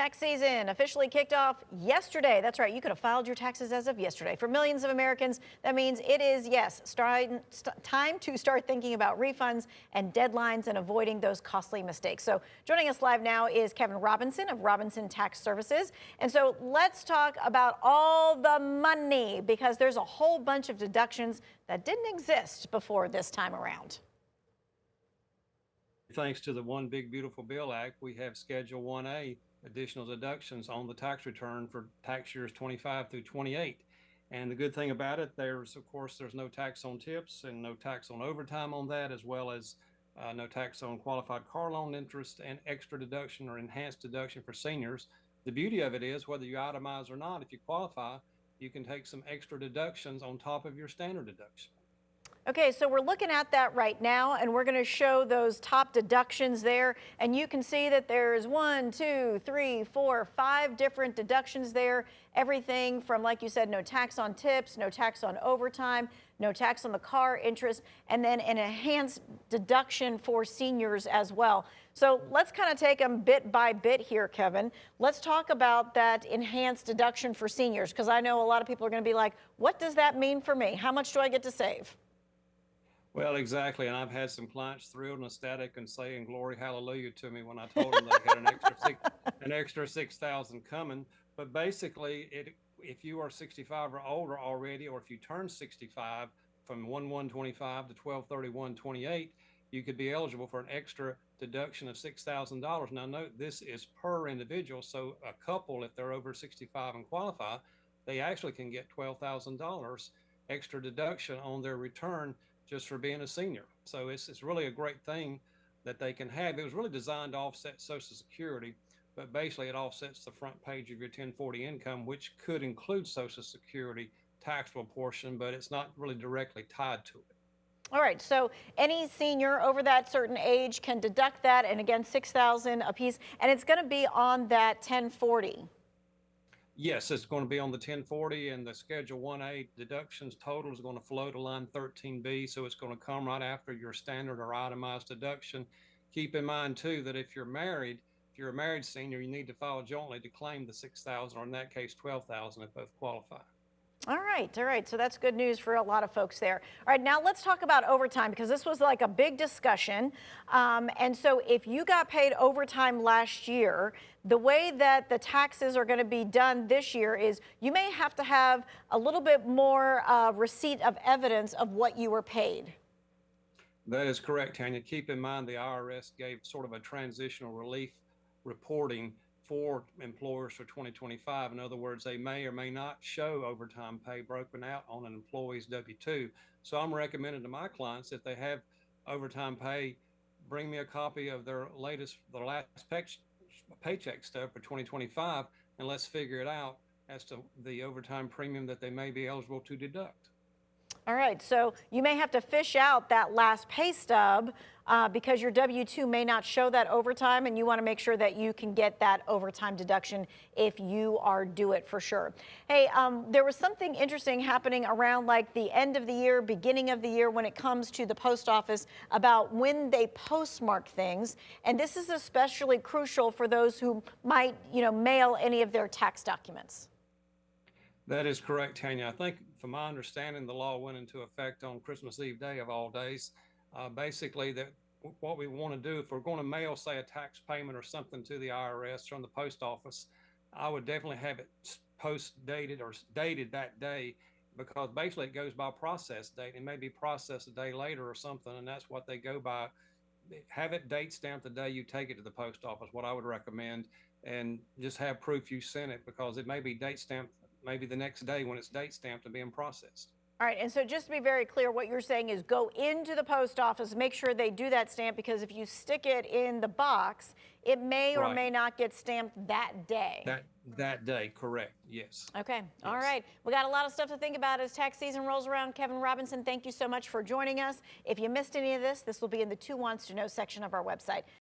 Tax season officially kicked off yesterday. That's right, you could have filed your taxes as of yesterday. For millions of Americans, that means it is, yes, time to start thinking about refunds and deadlines and avoiding those costly mistakes. So joining us live now is Kevin Robinson of Robinson Tax Services. And so let's talk about all the money, because there's a whole bunch of deductions that didn't exist before this time around. Thanks to the One Big Beautiful Bill Act, we have Schedule 1A additional deductions on the tax return for tax years 25 through 28. And the good thing about it, there's no tax on tips and no tax on overtime on that, as well as no tax on qualified car loan interest and extra deduction or enhanced deduction for seniors. The beauty of it is, whether you itemize or not, if you qualify, you can take some extra deductions on top of your standard deduction. Okay, so we're looking at that right now, and we're going to show those top deductions there. And you can see that there's 1, 2, 3, 4, 5 different deductions there. Everything from, like you said, no tax on tips, no tax on overtime, no tax on the car interest, and then an enhanced deduction for seniors as well. So let's kind of take them bit by bit here, Kevin. Let's talk about that enhanced deduction for seniors, because I know a lot of people are going to be like, what does that mean for me? How much do I get to save? Well, exactly. And I've had some clients thrilled and ecstatic and saying glory, hallelujah to me when I told them they had an extra 6,000 coming. But basically, if you are 65 or older already, or if you turn 65 from 1/1/25 to 12/31/28, you could be eligible for an extra deduction of $6,000. Now, note, this is per individual. So a couple, if they're over 65 and qualify, they actually can get $12,000 extra deduction on their return just for being a senior. So it's really a great thing that they can have. It was really designed to offset Social Security, but basically it offsets the front page of your 1040 income, which could include Social Security taxable portion, but it's not really directly tied to it. All right, so any senior over that certain age can deduct that, and again, $6,000 a piece, and it's going to be on that 1040. Yes, it's going to be on the 1040, and the Schedule 1A deductions total is going to flow to line 13B, so it's going to come right after your standard or itemized deduction. Keep in mind, too, that if you're a married senior, you need to file jointly to claim the 6,000, or in that case, 12,000 if both qualify. All right. So that's good news for a lot of folks there. All right, now let's talk about overtime, because this was like a big discussion. And so if you got paid overtime last year, the way that the taxes are going to be done this year is you may have to have a little bit more receipt of evidence of what you were paid. That is correct, Tanya. Keep in mind the IRS gave sort of a transitional relief reporting for employers for 2025. In other words, they may or may not show overtime pay broken out on an employee's W-2. So I'm recommending to my clients, if they have overtime pay, bring me a copy of their last paycheck stub for 2025, and let's figure it out as to the overtime premium that they may be eligible to deduct. All right, so you may have to fish out that last pay stub because your W-2 may not show that overtime, and you want to make sure that you can get that overtime deduction if you are due it for sure. Hey, there was something interesting happening around like the end of the year, beginning of the year, when it comes to the post office about when they postmark things, and this is especially crucial for those who might, mail any of their tax documents. That is correct, Tanya. I think, from my understanding, the law went into effect on Christmas Eve day of all days. Basically, that what we want to do, if we're going to mail, say, a tax payment or something to the IRS from the post office, I would definitely have it post-dated or dated that day, because basically it goes by process date. It may be processed a day later or something, and that's what they go by. Have it date stamped the day you take it to the post office, what I would recommend, and just have proof you sent it, because it may be date stamped maybe the next day when it's date stamped and being processed. All right, and so just to be very clear, what you're saying is go into the post office, make sure they do that stamp, because if you stick it in the box, it may or may not get stamped that day. That day, correct, yes. Okay, yes. All right. We got a lot of stuff to think about as tax season rolls around. Kevin Robinson, thank you so much for joining us. If you missed any of this, this will be in the Who Wants to Know section of our website.